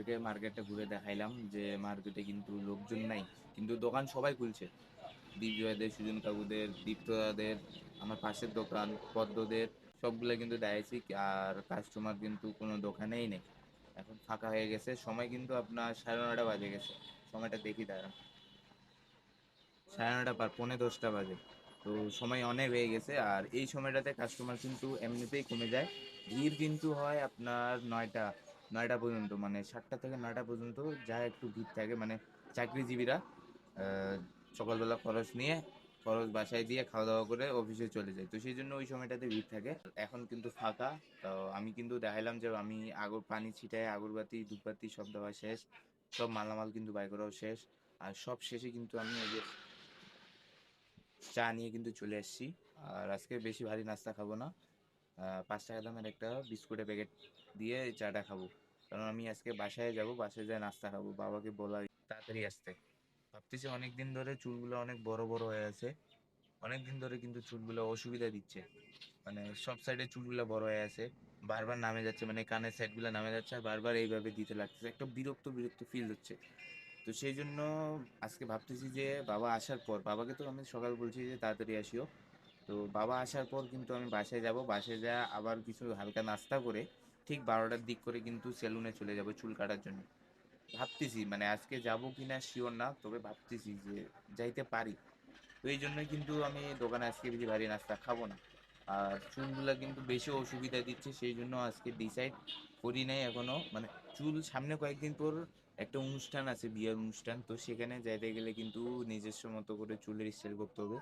আপনাদেরকে মার্কেটটা ঘুরে দেখাইলাম যে মার্কেটে কিন্তু লোকজন নাই, কিন্তু দোকান সবাই খুলছে। দিগ্বিজয়দের, সুজন কাকুদের, দীপ্তদাদের, আমার পাশের দোকান পদ্মদের, সবগুলা কিন্তু দেখাইছি। আর কাস্টমার কিন্তু কোনো দোকানেই নেই, এখন ফাঁকা হয়ে গেছে। সময় কিন্তু আপনার 9:30 বাজে গেছে। সময়টা দেখি দাঁড়ান, 9:30 পার, 9:45 বাজে। তো সময় অনেক হয়ে গেছে, আর এই সময়টাতে কাস্টমার কিন্তু এমনিতেই কমে যায়। ভিড় কিন্তু হয় আপনার 9টা পর্যন্ত, মানে 7টা থেকে 9টা পর্যন্ত যা একটু ভিড় থাকে, মানে চাকরিজীবীরা সকালবেলা খরচ নিয়ে, খরচ বাসায় দিয়ে খাওয়া দাওয়া করে অফিসে চলে যায়, তো সেই জন্য ওই সময়টাতে ভিড় থাকে। এখন কিন্তু ফাঁকা। তো আমি কিন্তু দেখাইলাম যে আমি পানি ছিটায় আগরবাতি ধূপবাতি সব দেওয়া শেষ, সব মালামাল কিন্তু বাই করাও শেষ। আর সব শেষে কিন্তু আমি এই যে চা নিয়ে কিন্তু চলে আসছি। আর আজকে বেশি ভারী নাস্তা খাবো না, 5 টাকা দামের একটা বিস্কুটের প্যাকেট দিয়ে এই চাটা খাবো। কারণ আমি আজকে বাসায় যাব, বাসায় যেয়ে নাস্তা খাবো। বাবাকে বলা তাড়াতাড়ি আসতে। ভাবতেছি অনেকদিন ধরে চুলগুলো অনেক বড় বড় হয়ে আছে, অনেকদিন ধরে কিন্তু চুলগুলো অসুবিধা দিচ্ছে, মানে সব সাইডে চুলগুলো বড় হয়ে আছে, বারবার নামে যাচ্ছে, মানে কানের সাইডগুলো নামে যাচ্ছে, আর বারবার এইভাবে দিতে লাগতেছে, একটা বিরক্ত বিরক্ত ফিল হচ্ছে। তো সেই জন্য আজকে ভাবতেছি যে বাবা আসার পর, বাবাকে তো আমি সকাল বলছি যে তাড়াতাড়ি আসিও, তো বাবা আসার পর কিন্তু আমি বাসায় যাব, বাসায় যা আবার কিছু হালকা নাস্তা করে ঠিক 12টার দিক করে কিন্তু সেলুনে চলে যাব চুল কাটার জন্য। ভাবতেছি মানে আজকে যাব কিনা শিওর না, তবে ভাবতেছি যে যাইতে পারি। তো এই জন্যই কিন্তু আমি দোকানে আজকে বেশি ভারী নাস্তা খাবো না। আর চুলগুলা কিন্তু বেশি অসুবিধা দিচ্ছে, সেই জন্য আজকে ডিসাইড করি নাই এখনো, মানে চুল সামনে কয়েকদিন পর একটা অনুষ্ঠান আছে, বিয়ের অনুষ্ঠান, তো সেখানে যাইতে গেলে কিন্তু নিজস্ব মতো করে চুলের স্টাইল করতে হবে।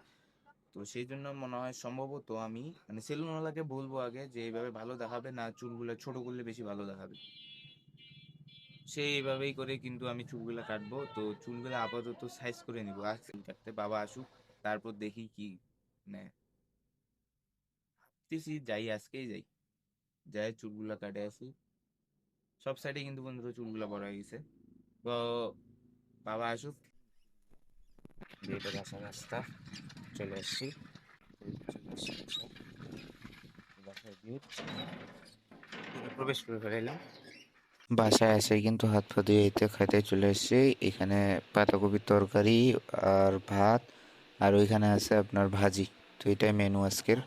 তো সেই জন্য মনে হয় সম্ভবত আমি মানে সেলুনওয়ালাকে বলবো আগে যে এইভাবে ভালো দেখাবে না, চুলগুলো ছোট করলে বেশি ভালো দেখাবে। সেই এইভাবেই করে কিন্তু আমি চুলগুলা কাটবো। তো চুলগুলো আপাতত সাইজ করে নিবো, আজ চুল কাটতে বাবা আসুক, তারপর দেখি কি মানে ভাবতেছি যাই, আজকেই যাই, যাই চুলগুলা কাটে আসি। সব সাইডে কিন্তু বন্ধুরা চুলগুলা বড় হয়ে গেছে। তো বাবা আসুক, যেটা বাসার রাস্তা, চলে আসছি। চলে আসছি বাসায় দিয়ে প্রবেশ করে ফেলাইলাম। বাসায় এসে কিন্তু হাত পা ধুয়ে এতে খাইতে চলে এসেছি। এখানে পাতাকপির তরকারি আর ভাত, আর ওইখানে আছে আপনার ভাজি। তো এটাই মেনু আজকের।